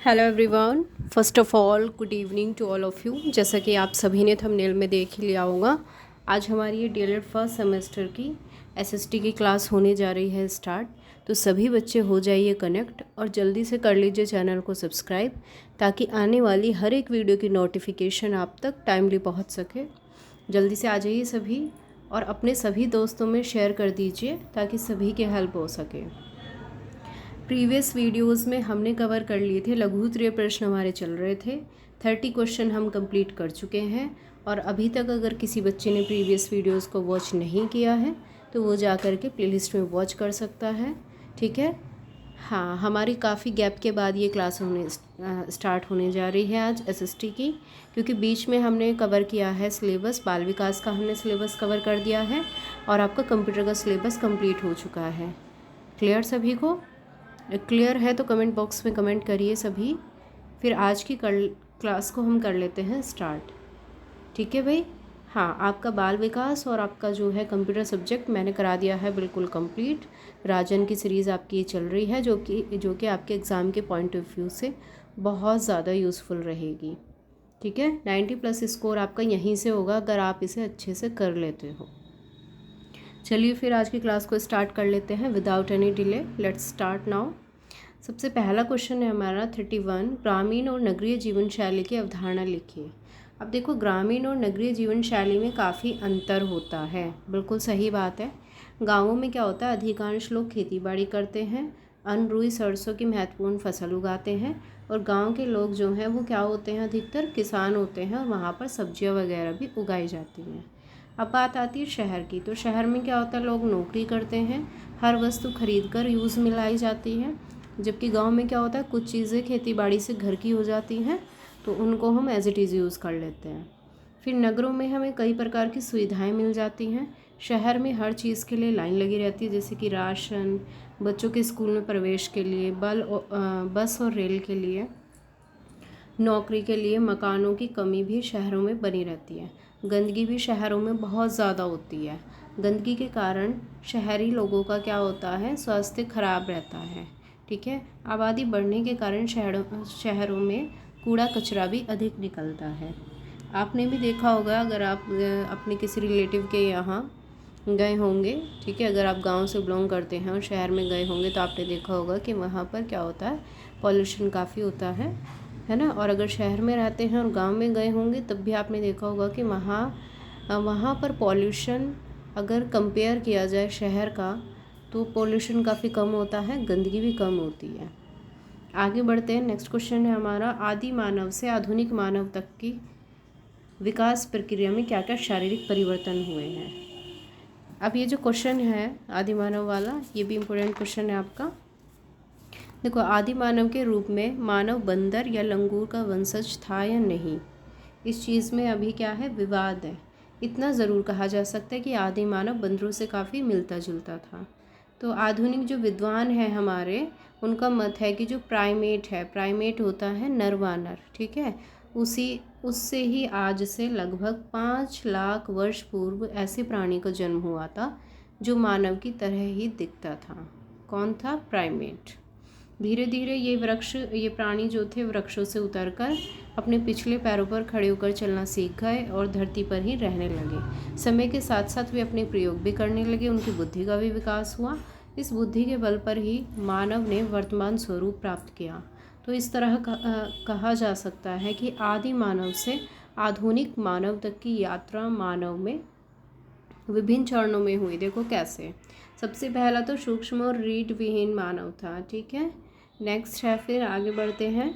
Hello everyone, first of all good evening to all of you. जैसा कि आप सभी ने थंबनेल में देख ही लिया होगा, आज हमारी ये डीएलएड फर्स्ट सेमेस्टर की एसएसटी की क्लास होने जा रही है स्टार्ट। तो सभी बच्चे हो जाइए कनेक्ट और जल्दी से कर लीजिए चैनल को सब्सक्राइब, ताकि आने वाली हर एक वीडियो की नोटिफिकेशन आप तक टाइमली पहुँच सके। जल्दी से आ जाइए सभी और अपने सभी दोस्तों में शेयर कर दीजिए ताकि सभी के हेल्प हो सके। प्रीवियस वीडियोस में हमने कवर कर लिए थे, लघु उत्तरीय प्रश्न हमारे चल रहे थे। 30 क्वेश्चन हम कंप्लीट कर चुके हैं और अभी तक अगर किसी बच्चे ने प्रीवियस वीडियोस को वॉच नहीं किया है तो वो जा कर के प्लेलिस्ट में वॉच कर सकता है। ठीक है, हाँ, हमारी काफ़ी गैप के बाद ये क्लास स्टार्ट होने जा रही है आज एसएसटी की, क्योंकि बीच में हमने कवर किया है सिलेबस, बाल विकास का हमने सिलेबस कवर कर दिया है और आपका कंप्यूटर का सिलेबस कंप्लीट हो चुका है। क्लियर सभी को? क्लियर है तो कमेंट बॉक्स में कमेंट करिए सभी। फिर आज की क्लास को हम कर लेते हैं स्टार्ट। ठीक है भाई? हाँ, आपका बाल विकास और आपका जो है कंप्यूटर सब्जेक्ट मैंने करा दिया है बिल्कुल कंप्लीट। राजन की सीरीज़ आपकी ये चल रही है, जो कि आपके एग्ज़ाम के पॉइंट ऑफ व्यू से बहुत ज़्यादा यूज़फुल रहेगी। ठीक है, 90+ स्कोर आपका यहीं से होगा अगर आप इसे अच्छे से कर लेते हो। चलिए फिर आज की क्लास को स्टार्ट कर लेते हैं without any delay. Let's start now. सबसे पहला क्वेश्चन है हमारा 31, ग्रामीण और नगरीय जीवन शैली की अवधारणा लिखिए। अब देखो, ग्रामीण और नगरीय जीवन शैली में काफ़ी अंतर होता है, बिल्कुल सही बात है। गाँवों में क्या होता है, अधिकांश लोग खेती बाड़ी करते हैं, अन्न रुई सरसों की महत्वपूर्ण फसल उगाते हैं और गांव के लोग जो हैं वो क्या होते हैं, अधिकतर किसान होते हैं और वहाँ पर सब्जियाँ वगैरह भी उगाई जाती हैं। अब बात आती है शहर की, तो शहर में क्या होता है, लोग नौकरी करते हैं, हर वस्तु खरीद कर यूज़ में लाई जाती है, जबकि गांव में क्या होता है, कुछ चीज़ें खेती बाड़ी से घर की हो जाती हैं तो उनको हम एज इट इज़ यूज़ कर लेते हैं। फिर नगरों में हमें कई प्रकार की सुविधाएं मिल जाती हैं। शहर में हर चीज़ के लिए लाइन लगी रहती है, जैसे कि राशन, बच्चों के स्कूल में प्रवेश के लिए, बस और रेल के लिए, नौकरी के लिए। मकानों की कमी भी शहरों में बनी रहती है। गंदगी भी शहरों में बहुत ज़्यादा होती है। गंदगी के कारण शहरी लोगों का क्या होता है, स्वास्थ्य खराब रहता है। ठीक है, आबादी बढ़ने के कारण शहरों में कूड़ा कचरा भी अधिक निकलता है। आपने भी देखा होगा, अगर आप अपने किसी रिलेटिव के यहाँ गए होंगे, ठीक है, अगर आप गांव से बिलोंग करते हैं और शहर में गए होंगे तो आपने देखा होगा कि वहाँ पर क्या होता है, पॉल्यूशन काफ़ी होता है ना। और अगर शहर में रहते हैं और गांव में गए होंगे तब भी आपने देखा होगा कि वहाँ पर पॉल्यूशन अगर कंपेयर किया जाए शहर का तो पॉल्यूशन काफ़ी कम होता है, गंदगी भी कम होती है। आगे बढ़ते हैं। नेक्स्ट क्वेश्चन है हमारा, आदि मानव से आधुनिक मानव तक की विकास प्रक्रिया में क्या क्या शारीरिक परिवर्तन हुए हैं। अब ये जो क्वेश्चन है आदि मानव वाला, ये भी इम्पोर्टेंट क्वेश्चन है आपका। देखो, आदि मानव के रूप में मानव बंदर या लंगूर का वंशज था या नहीं, इस चीज़ में अभी क्या है, विवाद है। इतना ज़रूर कहा जा सकता है कि आदि मानव बंदरों से काफ़ी मिलता जुलता था। तो आधुनिक जो विद्वान हैं हमारे, उनका मत है कि जो प्राइमेट होता है नरवानर, ठीक है, उससे ही आज से लगभग 5 लाख वर्ष पूर्व ऐसे प्राणी का जन्म हुआ था जो मानव की तरह ही दिखता था। कौन था? प्राइमेट। धीरे धीरे ये प्राणी जो थे वृक्षों से उतरकर अपने पिछले पैरों पर खड़े होकर चलना सीख गए और धरती पर ही रहने लगे। समय के साथ साथ वे अपने प्रयोग भी करने लगे, उनकी बुद्धि का भी विकास हुआ। इस बुद्धि के बल पर ही मानव ने वर्तमान स्वरूप प्राप्त किया। तो इस तरह कहा जा सकता है कि आदि मानव से आधुनिक मानव तक की यात्रा मानव में विभिन्न चरणों में हुई। देखो कैसे, सबसे पहला तो सूक्ष्म और रीढ़ विहीन मानव था, ठीक है। नेक्स्ट है, फिर आगे बढ़ते हैं।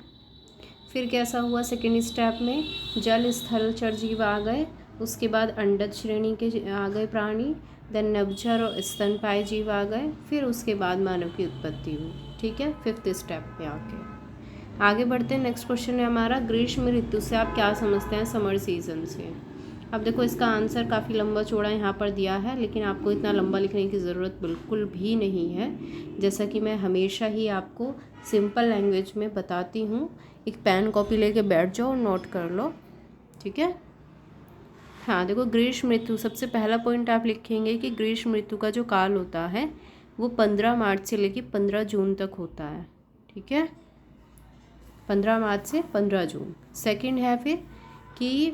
फिर कैसा हुआ सेकेंड स्टेप में, जल स्थल चर जीव आ गए, उसके बाद अंडज श्रेणी के आ गए प्राणी, देन नभचर और स्तनपायी जीव आ गए, फिर उसके बाद मानव की उत्पत्ति हुई। ठीक है, फिफ्थ स्टेप पे आगे बढ़ते हैं। नेक्स्ट क्वेश्चन है हमारा, ग्रीष्म ऋतु से आप क्या समझते हैं, समर सीजन से। अब देखो, इसका आंसर काफ़ी लंबा चौड़ा यहाँ पर दिया है, लेकिन आपको इतना लंबा लिखने की ज़रूरत बिल्कुल भी नहीं है। जैसा कि मैं हमेशा ही आपको सिंपल लैंग्वेज में बताती हूँ, एक पेन कॉपी लेके बैठ जाओ और नोट कर लो, ठीक है। हाँ, देखो, ग्रीष्म ऋतु, सबसे पहला पॉइंट आप लिखेंगे कि ग्रीष्म ऋतु का जो काल होता है वो 15 मार्च से लेकर 15 जून तक होता है, ठीक है। 15 मार्च से 15 जून। सेकंड है फिर कि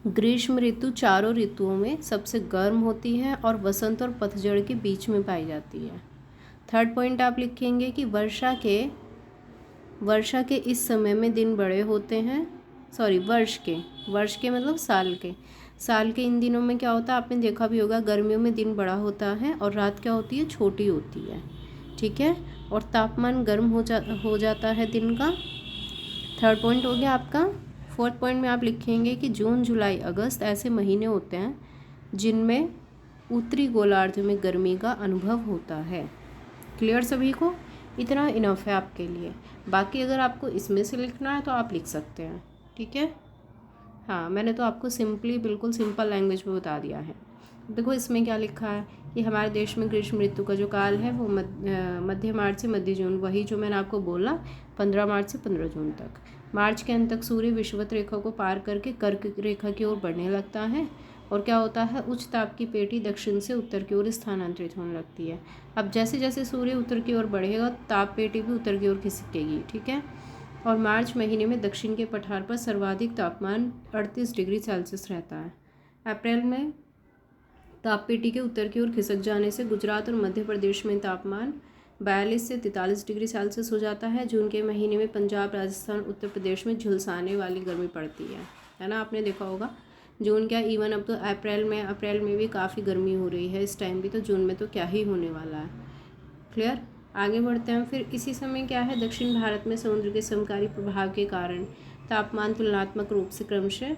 ग्रीष्म ऋतु चारों ऋतुओं में सबसे गर्म होती है और वसंत और पतझड़ के बीच में पाई जाती है। थर्ड पॉइंट आप लिखेंगे कि वर्षा के इस समय में दिन बड़े होते हैं, सॉरी वर्ष के मतलब साल के इन दिनों में क्या होता है, आपने देखा भी होगा, गर्मियों में दिन बड़ा होता है और रात क्या होती है, छोटी होती है, ठीक है, और तापमान गर्म हो जाता है दिन का। थर्ड पॉइंट हो गया आपका। फोर्थ पॉइंट में आप लिखेंगे कि जून जुलाई अगस्त ऐसे महीने होते हैं जिनमें उत्तरी गोलार्ध में गर्मी का अनुभव होता है। क्लियर सभी को? इतना इनफ है आपके लिए। बाकी अगर आपको इसमें से लिखना है तो आप लिख सकते हैं, ठीक है। हाँ, मैंने तो आपको बिल्कुल सिंपल लैंग्वेज में बता दिया है। देखो इसमें क्या लिखा है कि हमारे देश में ग्रीष्म ऋतु का जो काल है वो मध्य मार्च से मध्य जून, वही जो मैंने आपको बोला 15 मार्च से 15 जून तक। मार्च के अंत तक सूर्य विषुवत रेखा को पार करके कर्क रेखा की ओर बढ़ने लगता है और क्या होता है, उच्च ताप की पेटी दक्षिण से उत्तर की ओर स्थानांतरित होने लगती है। अब जैसे जैसे सूर्य उत्तर की ओर बढ़ेगा ताप पेटी भी उत्तर की ओर खिसकेगी, ठीक है। और मार्च महीने में दक्षिण के पठार पर सर्वाधिक तापमान 38 डिग्री सेल्सियस रहता है। अप्रैल में तापपेटी के उत्तर की ओर खिसक जाने से गुजरात और मध्य प्रदेश में तापमान 42 से 43 डिग्री सेल्सियस हो जाता है। जून के महीने में पंजाब, राजस्थान, उत्तर प्रदेश में झुलसाने वाली गर्मी पड़ती है ना, आपने देखा होगा। जून क्या, इवन अब तो अप्रैल में भी काफ़ी गर्मी हो रही है इस टाइम भी, तो जून में तो क्या ही होने वाला है। क्लियर? आगे बढ़ते हैं। फिर इसी समय क्या है, दक्षिण भारत में समुद्र के समकारी प्रभाव के कारण तापमान तुलनात्मक रूप से क्रमशः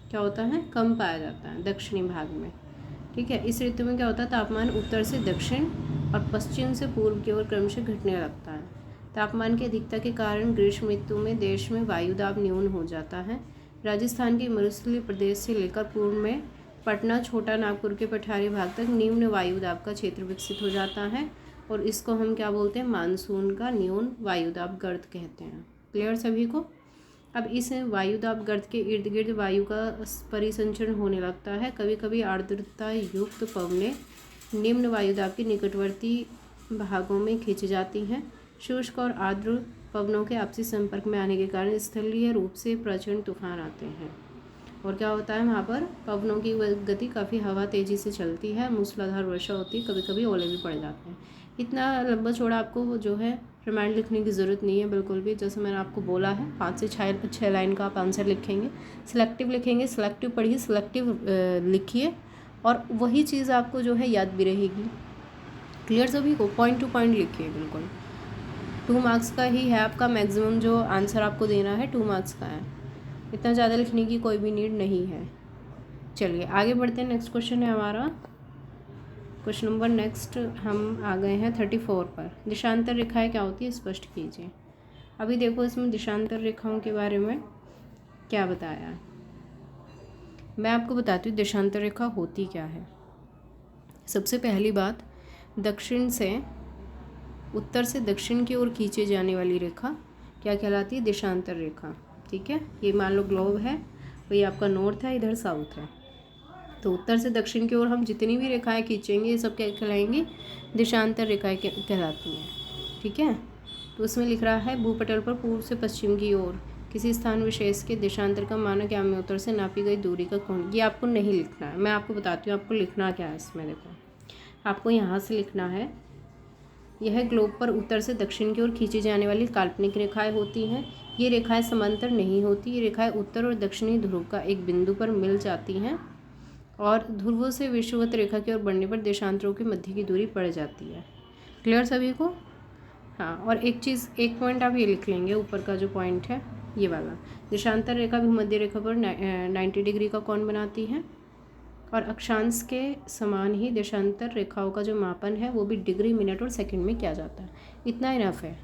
क्या होता है, कम पाया जाता है दक्षिणी भाग में, ठीक है। इस ऋतु में क्या होता है, तापमान उत्तर से दक्षिण और पश्चिम से पूर्व की ओर क्रमशः घटने लगता है। तापमान की अधिकता के कारण ग्रीष्म ऋतु में देश में वायुदाब न्यून हो जाता है। राजस्थान के मरुस्थलीय प्रदेश से लेकर पूर्व में पटना, छोटा नागपुर के पठारी भाग तक निम्न वायुदाब का क्षेत्र विकसित हो जाता है और इसको हम क्या बोलते हैं, मानसून का न्यून वायुदाब गर्त कहते हैं। क्लियर सभी को? अब इस वायुदाब गर्त के इर्द गिर्द वायु का परिसंचरण होने लगता है। कभी कभी आर्द्रता युक्त पवनें निम्न वायुदाब के निकटवर्ती भागों में खिंच जाती हैं। शुष्क और आर्द्र पवनों के आपसी संपर्क में आने के कारण स्थलीय रूप से प्रचंड तूफान आते हैं और क्या होता है, वहाँ पर पवनों की गति काफ़ी हवा तेज़ी से चलती है, मूसलाधार वर्षा होती है, कभी कभी ओले भी पड़ जाते हैं। इतना लंबा चौड़ा आपको जो है रिमाइंड लिखने की ज़रूरत नहीं है बिल्कुल भी। जैसे मैंने आपको बोला है 5 से 6 लाइन का आप आंसर लिखेंगे। सिलेक्टिव लिखेंगे, सिलेक्टिव पढ़िए, सिलेक्टिव लिखिए और वही चीज़ आपको जो है याद भी रहेगी। क्लियर सभी को? पॉइंट टू पॉइंट लिखिए बिल्कुल। 2 मार्क्स का ही है आपका मैक्सिमम जो आंसर आपको देना है, 2 मार्क्स का है। इतना ज़्यादा लिखने की कोई भी नीड नहीं है। चलिए आगे बढ़ते हैं। नेक्स्ट क्वेश्चन है हमारा क्वेश्चन नंबर नेक्स्ट हम आ गए हैं 34 पर। देशांतर रेखाएं क्या होती है, स्पष्ट कीजिए। अभी देखो इसमें देशांतर रेखाओं के बारे में क्या बताया है। मैं आपको बताती हूँ देशांतर रेखा होती क्या है। सबसे पहली बात, उत्तर से दक्षिण की ओर खींचे जाने वाली रेखा क्या कहलाती है, देशांतर रेखा, ठीक है। ये मान लो ग्लोब है, वही आपका नॉर्थ है, इधर साउथ है, तो उत्तर से दक्षिण की ओर हम जितनी भी रेखाएं खींचेंगे ये सब क्या कहलाएंगी, देशांतर रेखाएं कहलाती हैं, ठीक है। तो उसमें लिख रहा है भूपटल पर पूर्व से पश्चिम की ओर किसी स्थान विशेष के देशांतर का मानक यामी उत्तर से नापी गई दूरी का कोण। ये आपको नहीं लिखना है, मैं आपको बताती हूँ आपको लिखना क्या है इसमें। देखो आपको यहाँ से लिखना है, यह ग्लोब पर उत्तर से दक्षिण की ओर खींची जाने वाली काल्पनिक रेखाएं होती हैं। ये रेखाएं समांतर नहीं होती, ये रेखाएं उत्तर और दक्षिणी ध्रुव का एक बिंदु पर मिल जाती हैं और ध्रुवों से विषुवत रेखा की ओर बढ़ने पर देशांतरों के मध्य की दूरी बढ़ जाती है। क्लियर सभी को? हाँ, और एक पॉइंट आप ये लिख लेंगे, ऊपर का जो पॉइंट है ये वाला, देशांतर रेखा भूमध्य रेखा पर 90 डिग्री का कोण बनाती है और अक्षांश के समान ही देशांतर रेखाओं का जो मापन है वो भी डिग्री, मिनट और सेकंड में किया जाता है। इतना इनफ है।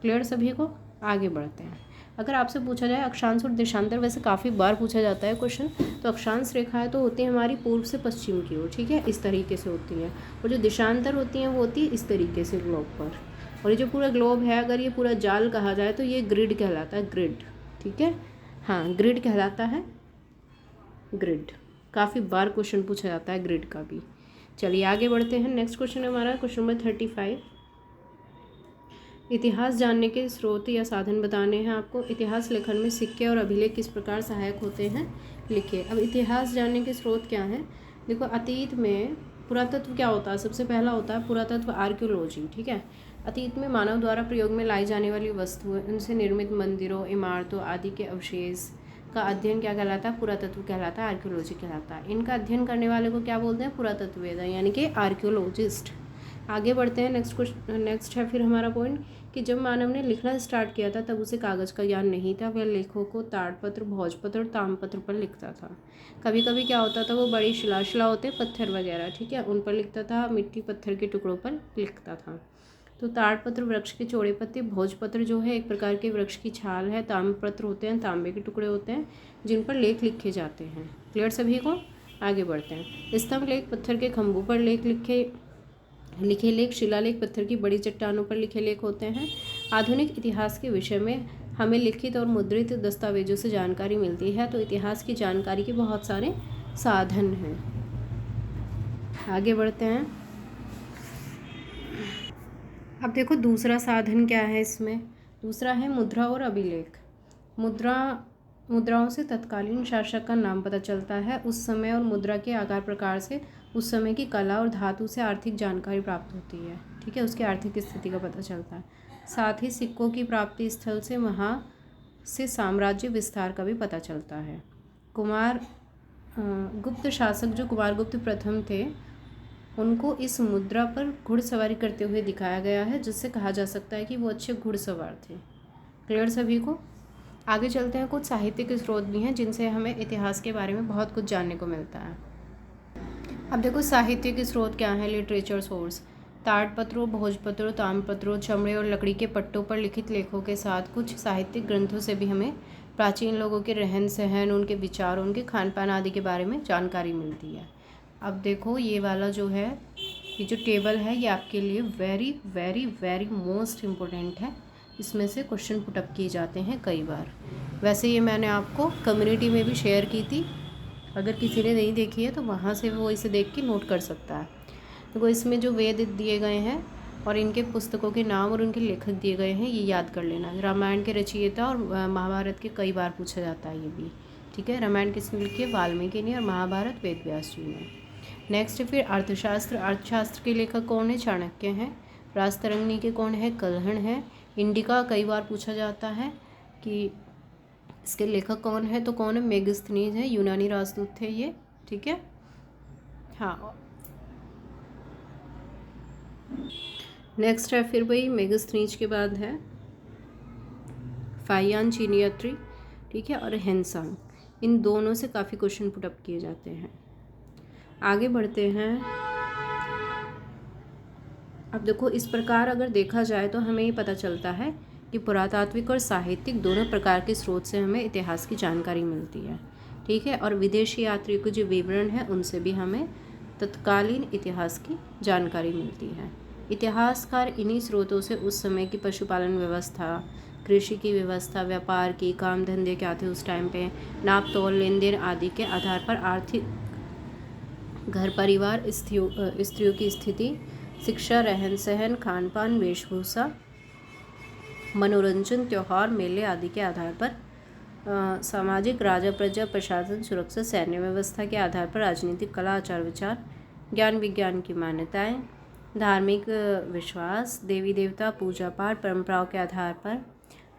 क्लियर सभी को? आगे बढ़ते हैं। अगर आपसे पूछा जाए अक्षांश और देशांतर, वैसे काफ़ी बार पूछा जाता है क्वेश्चन, तो अक्षांश रेखाएं तो होती हैं हमारी पूर्व से पश्चिम की ओर, ठीक है, इस तरीके से होती हैं, और जो देशांतर होती हैं वो होती है इस तरीके से ग्लोब पर। और ये जो पूरा ग्लोब है, अगर ये पूरा जाल कहा जाए तो ये ग्रिड कहलाता है, ग्रिड, ठीक है। हाँ, ग्रिड कहलाता है, ग्रिड। काफ़ी बार क्वेश्चन पूछा जाता है ग्रिड का भी। चलिए आगे बढ़ते हैं। नेक्स्ट क्वेश्चन हमारा क्वेश्चन नंबर 35। इतिहास जानने के स्रोत या साधन बताने हैं आपको। इतिहास लेखन में सिक्के और अभिलेख किस प्रकार सहायक होते हैं, लिखिए। अब इतिहास जानने के स्रोत क्या हैं, देखो अतीत में पुरातत्व क्या होता है, सबसे पहला होता है पुरातत्व आर्कियोलॉजी, ठीक है। अतीत में मानव द्वारा प्रयोग में लाई जाने वाली वस्तुएं, उनसे निर्मित मंदिरों, इमारतों आदि के अवशेष का अध्ययन क्या कहलाता है, पुरातत्व कहलाता है, आर्कियोलॉजी कहलाता है। इनका अध्ययन करने वाले को क्या बोलते हैं, पुरातत्ववेदा यानी कि आर्कियोलॉजिस्ट। आगे बढ़ते हैं। नेक्स्ट है फिर हमारा पॉइंट कि जब मानव ने लिखना स्टार्ट किया था तब उसे कागज़ का ज्ञान नहीं था। वह लेखों को ताड़पत्र, भोजपत्र और ताम्रपत्र पर लिखता था। कभी कभी क्या होता था, वो बड़ी शिला होते पत्थर वगैरह, ठीक है, उन पर लिखता था। मिट्टी पत्थर के टुकड़ों पर लिखता था। तो ताड़पत्र वृक्ष के चौड़े पत्ते, भोजपत्र जो है एक प्रकार के वृक्ष की छाल है, ताम्रपत्र होते हैं तांबे के टुकड़े होते हैं जिन पर लेख लिखे जाते हैं। क्लियर सभी को। आगे बढ़ते हैं। स्तंभ लेख पत्थर के खंभों पर लिखे लेख, शिलालेख पत्थर की बड़ी चट्टानों पर लिखे लेख होते हैं। आधुनिक इतिहास के विषय में हमें लिखित और मुद्रित दस्तावेजों से जानकारी मिलती है। तो इतिहास की जानकारी के बहुत सारे साधन हैं। आगे बढ़ते हैं। अब देखो दूसरा साधन क्या है इसमें, दूसरा है मुद्रा और अभिलेख। मुद्राओं से तत्कालीन शासक का नाम पता चलता है, उस समय और मुद्रा के आकार प्रकार से उस समय की कला और धातु से आर्थिक जानकारी प्राप्त होती है, ठीक है, उसकी आर्थिक स्थिति का पता चलता है। साथ ही सिक्कों की प्राप्ति स्थल से वहाँ से साम्राज्य विस्तार का भी पता चलता है। गुप्त शासक जो कुमारगुप्त प्रथम थे, उनको इस मुद्रा पर घुड़सवारी करते हुए दिखाया गया है, जिससे कहा जा सकता है कि वो अच्छे घुड़सवार थे। क्लियर सभी को। आगे चलते हैं। कुछ साहित्य के स्रोत भी हैं जिनसे हमें इतिहास के बारे में बहुत कुछ जानने को मिलता है। अब देखो साहित्य के स्रोत क्या हैं, लिटरेचर सोर्स। ताड़पत्रों, भोजपत्रों, ताम्रपत्रों, चमड़े और लकड़ी के पट्टों पर लिखित लेखों के साथ कुछ साहित्यिक ग्रंथों से भी हमें प्राचीन लोगों के रहन सहन, उनके विचार, उनके खान पान आदि के बारे में जानकारी मिलती है। अब देखो ये वाला जो है, ये जो टेबल है, ये आपके लिए very very very most important है। इसमें से क्वेश्चन पुटअप किए जाते हैं कई बार। वैसे ये मैंने आपको कम्युनिटी में भी शेयर की थी, अगर किसी ने नहीं देखी है तो वहाँ से वो इसे देख के नोट कर सकता है। देखो इसमें जो वेद दिए गए हैं और इनके पुस्तकों के नाम और उनके लेखक दिए गए हैं, ये याद कर लेना। रामायण के रचयिता और महाभारत के कई बार पूछा जाता है ये भी, ठीक है। रामायण किसने लिखी है, वाल्मीकि ने, और महाभारत वेद व्यास जी ने। नेक्स्ट फिर अर्थशास्त्र। अर्थशास्त्र के लेखक कौन है, चाणक्य हैं। राजतरंगिणी के कौन है, कल्हण है। इंडिका कई बार पूछा जाता है कि इसके लेखक कौन है, तो कौन है, मेगस्थनीज है, यूनानी राजदूत थे ये, ठीक है। हाँ, नेक्स्ट है फिर वही मेगस्थनीज के बाद है फाहियान चीनी यात्री, ठीक है, और हेनसांग। इन दोनों से काफ़ी क्वेश्चन पुटअप किए जाते हैं। आगे बढ़ते हैं। अब देखो इस प्रकार अगर देखा जाए तो हमें ये पता चलता है कि पुरातात्विक और साहित्यिक दोनों प्रकार के स्रोत से हमें इतिहास की जानकारी मिलती है, ठीक है। और विदेशी यात्रियों के जो विवरण है उनसे भी हमें तत्कालीन इतिहास की जानकारी मिलती है। इतिहासकार इन्हीं स्रोतों से उस समय की पशुपालन व्यवस्था, कृषि की व्यवस्था, व्यापार की, काम धंधे क्या थे उस टाइम पे, नाप तोल, लेन देन आदि के आधार पर आर्थिक, घर परिवार, स्त्रियों की स्थिति, शिक्षा, रहन सहन, खान पान, वेशभूषा, मनोरंजन, त्यौहार, मेले आदि के आधार पर सामाजिक, राजा प्रजा, प्रशासन, सुरक्षा, सैन्य व्यवस्था के आधार पर राजनीतिक, कला, आचार विचार, ज्ञान विज्ञान की मान्यताएं, धार्मिक विश्वास, देवी देवता, पूजा पाठ, परंपराओं के आधार पर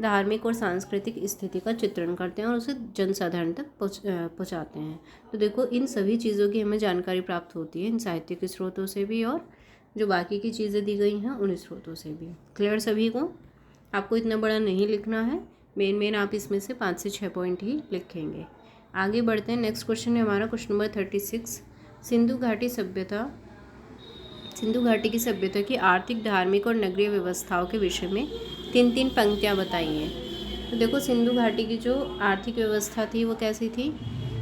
धार्मिक और सांस्कृतिक स्थिति का चित्रण करते हैं और उसे जनसाधारण तक पहुँचाते हैं। तो देखो इन सभी चीज़ों की हमें जानकारी प्राप्त होती है इन साहित्य के स्रोतों से भी, और जो बाकी की चीज़ें दी गई हैं उन स्रोतों से भी। क्लियर सभी को। आपको इतना बड़ा नहीं लिखना है, मेन आप इसमें से 5 से 6 पॉइंट ही लिखेंगे। आगे बढ़ते हैं। नेक्स्ट क्वेश्चन है हमारा क्वेश्चन नंबर 36। सिंधु घाटी की सभ्यता की आर्थिक, धार्मिक और नगरीय व्यवस्थाओं के विषय में 3 पंक्तियाँ बताइए। तो देखो सिंधु घाटी की जो आर्थिक व्यवस्था थी वो कैसी थी,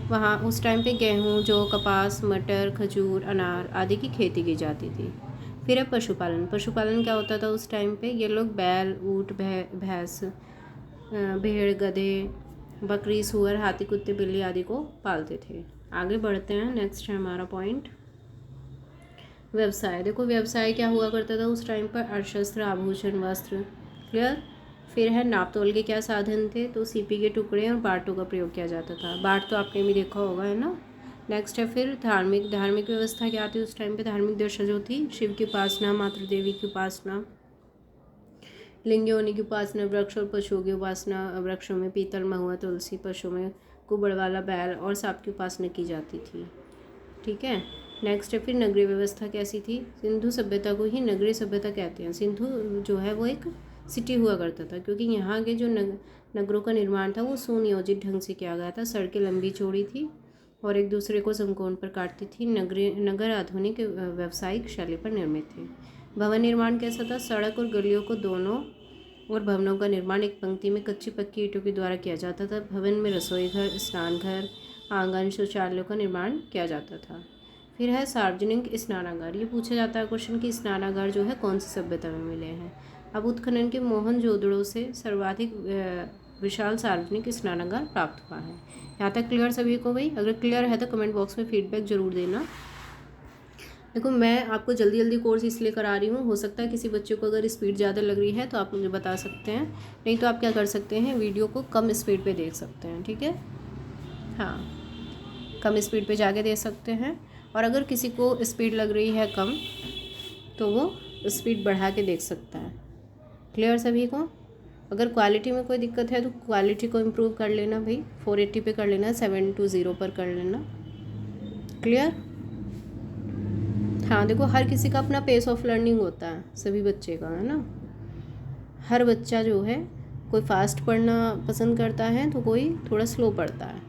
वहाँ उस टाइम पे गेहूँ, जौ, कपास, मटर, खजूर, अनार आदि की खेती की जाती थी। फिर है पशुपालन क्या होता था उस टाइम पे, ये लोग बैल, ऊँट, भैंस, भेड़, गधे, बकरी, सूअर, हाथी, कुत्ते, बिल्ली आदि को पालते थे। आगे बढ़ते हैं। नेक्स्ट है हमारा पॉइंट व्यवसाय। देखो व्यवसाय क्या हुआ करता था उस टाइम पर, अर्थशास्त्र, आभूषण, वस्त्र क्लियर। फिर है नापतोल के क्या साधन थे, तो सीपी के टुकड़े और बाटों का प्रयोग किया जाता था। बाट तो आपने भी देखा होगा, है ना। नेक्स्ट है फिर धार्मिक व्यवस्था क्या थी उस टाइम पे। धार्मिक दशा जो थी, शिव की उपासना, मातृ देवी की उपासना, लिंग योनि की उपासना, वृक्ष और पशुओं की उपासना। वृक्षों में पीतल, महुआ, तुलसी, पशुओं में कुबड़ वाला बैल और सांप की उपासना की जाती थी। ठीक है। नेक्स्ट है फिर नगरीय व्यवस्था कैसी थी। सिंधु सभ्यता को ही नगरीय सभ्यता कहते हैं। सिंधु जो है वो एक सिटी हुआ करता था, क्योंकि यहाँ के जो नगरों का निर्माण था वो सुनियोजित ढंग से किया गया था। सड़कें लंबी चौड़ी थी और एक दूसरे को समकोण पर काटती थी। नगर आधुनिक व्यावसायिक शैली पर निर्मित थे। भवन निर्माण कैसा था। सड़क और गलियों को दोनों और भवनों का निर्माण एक पंक्ति में कच्ची पक्की ईंटों के द्वारा किया जाता था। भवन में रसोई घर, स्नान घर, आंगन, शौचालयों का निर्माण किया जाता था। फिर है सार्वजनिक स्नानागार। ये पूछा जाता है क्वेश्चन कि स्नानागार जो है कौन सी सभ्यता में मिले हैं। अब उत्खनन के मोहनजोदड़ो से सर्वाधिक विशाल सार्वजनिक स्नानागार प्राप्त हुआ है। यहाँ तक क्लियर सभी को भाई। अगर क्लियर है तो कमेंट बॉक्स में फीडबैक ज़रूर देना। देखो मैं आपको जल्दी जल्दी कोर्स इसलिए करा रही हूँ, हो सकता है किसी बच्चे को अगर स्पीड ज़्यादा लग रही है तो आप मुझे बता सकते हैं, नहीं तो आप क्या कर सकते हैं, वीडियो को कम स्पीड पे देख सकते हैं। ठीक है, हाँ, कम स्पीड पे जाके देख सकते हैं। और अगर किसी को स्पीड लग रही है कम तो वो स्पीड बढ़ा के देख सकता है। क्लियर सभी को। अगर क्वालिटी में कोई दिक्कत है तो क्वालिटी को इम्प्रूव कर लेना भाई, 480 पे कर लेना, 720 पर कर लेना। क्लियर। हाँ देखो, हर किसी का अपना पेस ऑफ लर्निंग होता है, सभी बच्चे का, है ना। हर बच्चा जो है, कोई फास्ट पढ़ना पसंद करता है तो कोई थोड़ा स्लो पढ़ता है।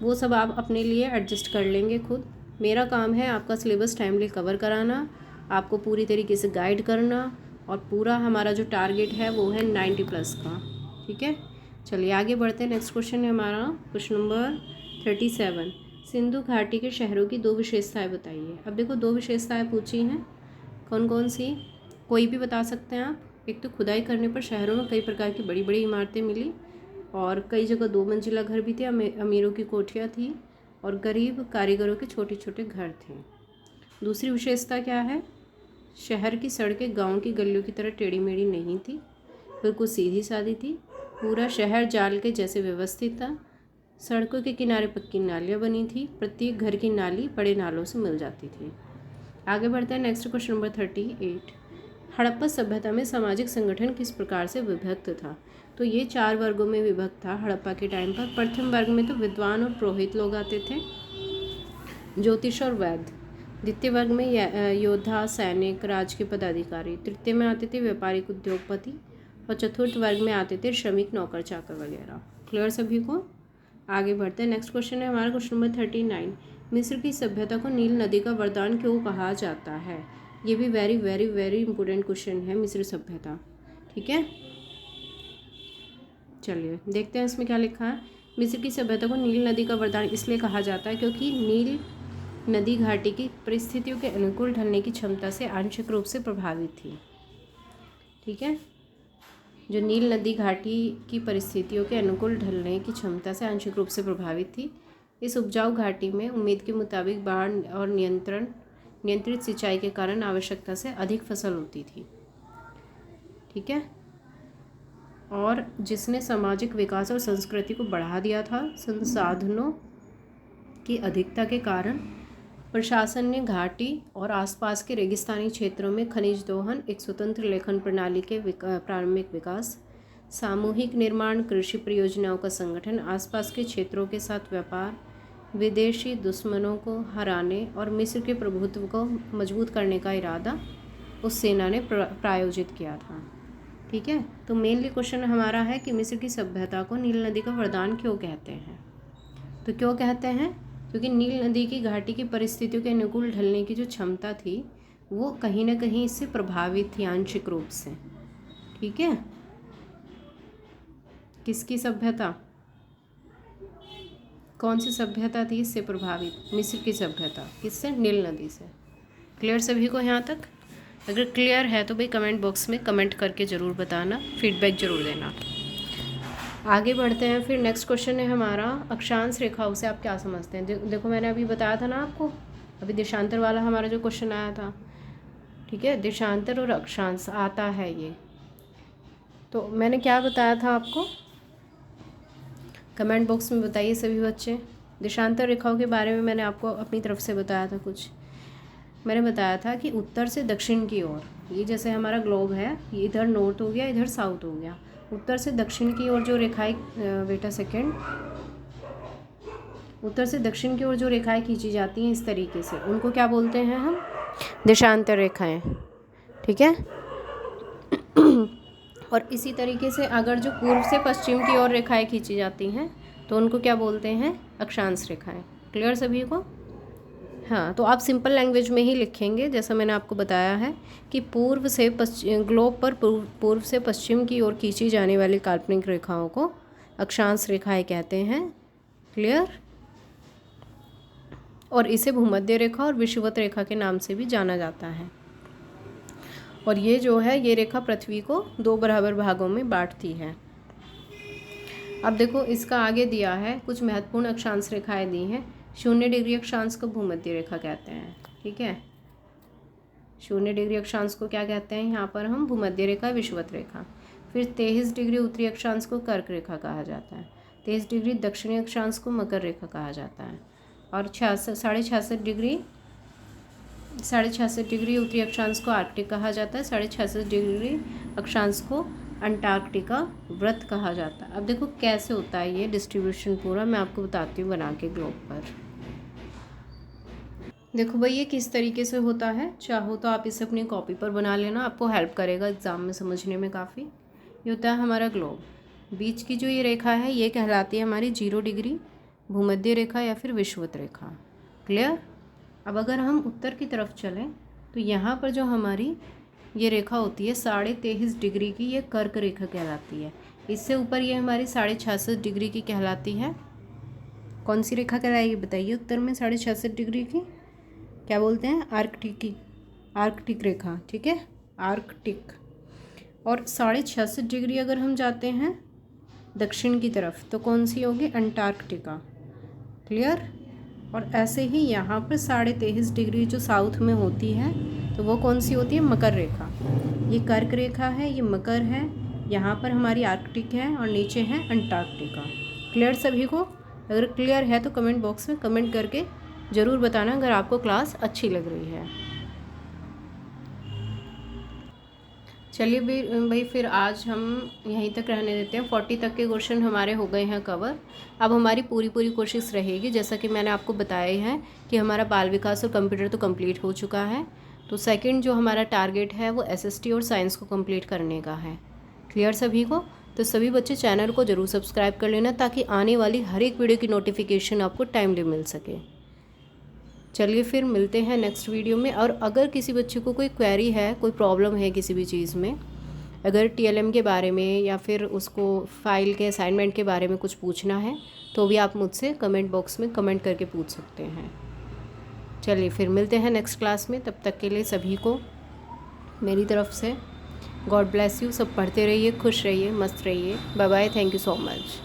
वो सब आप अपने लिए एडजस्ट कर लेंगे खुद। मेरा काम है आपका सिलेबस टाइमली कवर कराना, आपको पूरी तरीके से गाइड करना, और पूरा हमारा जो टारगेट है वो है 90+ का। ठीक है, चलिए आगे बढ़ते हैं। नेक्स्ट क्वेश्चन है हमारा क्वेश्चन नंबर 37। सिंधु घाटी के शहरों की 2 विशेषताएं बताइए। अब देखो 2 विशेषताएं पूछी हैं, कौन कौन सी, कोई भी बता सकते हैं आप। एक तो खुदाई करने पर शहरों में कई प्रकार की बड़ी बड़ी इमारतें मिली और कई जगह 2 मंजिला घर भी थे, अमीरों की कोठियाँ थी और गरीब कारीगरों के छोटे छोटे घर थे। दूसरी विशेषता क्या है, शहर की सड़कें गांव की गलियों की तरह टेढ़ी मेढ़ी नहीं थी, बिल्कुल सीधी सादी थी। पूरा शहर जाल के जैसे व्यवस्थित था। सड़कों के किनारे पक्की नालियाँ बनी थी, प्रत्येक घर की नाली बड़े नालों से मिल जाती थी। आगे बढ़ते हैं। Next question number 38। हड़प्पा सभ्यता में सामाजिक संगठन किस प्रकार से विभक्त था। तो ये 4 वर्गों में विभक्त था हड़प्पा के टाइम पर। प्रथम वर्ग में तो विद्वान और पुरोहित लोग आते थे, ज्योतिष और वैद्य। द्वितीय वर्ग में योद्धा, सैनिक, राज के पदाधिकारी। तृतीय में आते थे व्यापारिक, उद्योगपति, और चतुर्थ वर्ग में आते थे श्रमिक, नौकर चाकर वगैरह। क्लियर सभी को। आगे बढ़ते हैं। नेक्स्ट क्वेश्चन है हमारा क्वेश्चन नंबर 39। मिस्र की सभ्यता को नील नदी का वरदान क्यों कहा जाता है। ये भी very very very important question है, मिस्र सभ्यता। ठीक है, चलिए देखते हैं इसमें क्या लिखा है। मिस्र की सभ्यता को नील नदी का वरदान इसलिए कहा जाता है क्योंकि नील नदी घाटी की परिस्थितियों के अनुकूल ढलने की क्षमता से आंशिक रूप से प्रभावित थी। ठीक है, जो नील नदी घाटी की परिस्थितियों के अनुकूल ढलने की क्षमता से आंशिक रूप से प्रभावित थी। इस उपजाऊ घाटी में उम्मीद के मुताबिक बाढ़ और नियंत्रित सिंचाई के कारण आवश्यकता से अधिक फसल होती थी। ठीक है, और जिसने सामाजिक विकास और संस्कृति को बढ़ा दिया था। संसाधनों की अधिकता के कारण प्रशासन ने घाटी और आसपास के रेगिस्तानी क्षेत्रों में खनिज दोहन, एक स्वतंत्र लेखन प्रणाली के प्रारंभिक विकास, सामूहिक निर्माण, कृषि परियोजनाओं का संगठन, आसपास के क्षेत्रों के साथ व्यापार, विदेशी दुश्मनों को हराने और मिस्र के प्रभुत्व को मजबूत करने का इरादा उस सेना ने प्रायोजित किया था। ठीक है, तो मेनली क्वेश्चन हमारा है कि मिस्र की सभ्यता को नील नदी का वरदान क्यों कहते हैं। तो क्यों कहते हैं, क्योंकि नील नदी की घाटी की परिस्थितियों के अनुकूल ढलने की जो क्षमता थी वो कहीं ना कहीं इससे प्रभावित थी आंशिक रूप से। ठीक है, किसकी सभ्यता, कौन सी सभ्यता थी इससे प्रभावित, मिस्र की सभ्यता। किससे, नील नदी से। क्लियर सभी को यहाँ तक। अगर क्लियर है तो भाई कमेंट बॉक्स में कमेंट करके ज़रूर बताना, फीडबैक ज़रूर देना। आगे बढ़ते हैं। फिर नेक्स्ट क्वेश्चन है हमारा अक्षांश रेखाओं से आप क्या समझते हैं। देखो मैंने अभी बताया था ना आपको, अभी देशांतर वाला हमारा जो क्वेश्चन आया था। ठीक है, देशांतर और अक्षांश आता है ये। तो मैंने क्या बताया था आपको, कमेंट बॉक्स में बताइए सभी बच्चे। देशांतर रेखाओं के बारे में मैंने आपको अपनी तरफ से बताया था कुछ। मैंने बताया था कि उत्तर से दक्षिण की ओर, ये जैसे हमारा ग्लोब है, ये इधर नॉर्थ हो गया, इधर साउथ हो गया, उत्तर से दक्षिण की ओर जो रेखाएं, वेट अ सेकेंड, उत्तर से दक्षिण की ओर जो रेखाएं खींची जाती हैं इस तरीके से, उनको क्या बोलते हैं हम, देशांतर रेखाएं। ठीक है। और इसी तरीके से अगर जो पूर्व से पश्चिम की ओर रेखाएं खींची जाती हैं तो उनको क्या बोलते हैं, अक्षांश रेखाएं। क्लियर सभी को? हाँ, तो आप सिंपल लैंग्वेज में ही लिखेंगे, जैसा मैंने आपको बताया है कि पूर्व से पश्चिम, ग्लोब पर पूर्व से पश्चिम की ओर खींची जाने वाली काल्पनिक रेखाओं को अक्षांश रेखाएं कहते हैं। क्लियर? और इसे भूमध्य रेखा और विषुवत रेखा के नाम से भी जाना जाता है। और ये जो है, ये रेखा पृथ्वी को 2 बराबर भागों में बांटती है। अब देखो, इसका आगे दिया है कुछ महत्वपूर्ण अक्षांश रेखाएं दी हैं। 0 डिग्री अक्षांश को भूमध्य रेखा कहते हैं। ठीक है, 0 डिग्री अक्षांश को क्या कहते हैं यहाँ पर हम, भूमध्य रेखा, विषुवत रेखा। फिर 23 डिग्री उत्तरी अक्षांश को कर्क रेखा कहा जाता है। 23 डिग्री दक्षिणी अक्षांश को मकर रेखा कहा जाता है। और 66.5 डिग्री उत्तरी अक्षांश को आर्कटिक कहा जाता है। 66.5 डिग्री अक्षांश को अंटार्कटिका व्रत कहा जाता है। अब देखो कैसे होता है ये डिस्ट्रीब्यूशन पूरा, मैं आपको बताती हूँ बना के ग्लोब पर। देखो भाई, ये किस तरीके से होता है, चाहो तो आप इसे अपनी कॉपी पर बना लेना, आपको हेल्प करेगा एग्ज़ाम में समझने में काफ़ी। ये होता है हमारा ग्लोब। बीच की जो ये रेखा है ये कहलाती है हमारी 0 डिग्री भूमध्य रेखा या फिर विषुवत रेखा। क्लियर? अब अगर हम उत्तर की तरफ चलें तो यहाँ पर जो हमारी ये रेखा होती है 23.5 डिग्री की, ये कर्क रेखा कहलाती है। इससे ऊपर ये हमारी 66.5 डिग्री की कहलाती है। कौन सी रेखा कहलाएगी बताइए उत्तर में 66.5 डिग्री की? क्या बोलते हैं, आर्कटिक रेखा। ठीक है, आर्कटिक। और 66.5 डिग्री अगर हम जाते हैं दक्षिण की तरफ तो कौन सी होगी, अंटार्कटिका। क्लियर? और ऐसे ही यहाँ पर 23.5 डिग्री जो साउथ में होती है तो वो कौन सी होती है, मकर रेखा। ये कर्क रेखा है, ये मकर है, यहाँ पर हमारी आर्कटिक है और नीचे है अंटार्कटिका। क्लियर सभी को? अगर क्लियर है तो कमेंट बॉक्स में कमेंट करके ज़रूर बताना अगर आपको क्लास अच्छी लग रही है। चलिए भाई, फिर आज हम यहीं तक रहने देते हैं। 40 तक के क्वेश्चन हमारे हो गए हैं कवर। अब हमारी पूरी कोशिश रहेगी, जैसा कि मैंने आपको बताया है कि हमारा बाल विकास और कंप्यूटर तो कंप्लीट हो चुका है। तो सेकंड जो हमारा टारगेट है वो SST और साइंस को कंप्लीट करने का है। क्लियर सभी को? तो सभी बच्चे चैनल को ज़रूर सब्सक्राइब कर लेना ताकि आने वाली हर एक वीडियो की नोटिफिकेशन आपको टाइमली मिल सके। चलिए फिर मिलते हैं नेक्स्ट वीडियो में। और अगर किसी बच्चे को कोई क्वेरी है, कोई प्रॉब्लम है किसी भी चीज़ में, अगर TLM के बारे में या फिर उसको फाइल के असाइनमेंट के बारे में कुछ पूछना है तो भी आप मुझसे कमेंट बॉक्स में कमेंट करके पूछ सकते हैं। चलिए फिर मिलते हैं नेक्स्ट क्लास में। तब तक के लिए सभी को मेरी तरफ से गॉड ब्लेस यू। सब पढ़ते रहिए, खुश रहिए, मस्त रहिए। Bye bye, thank you so much.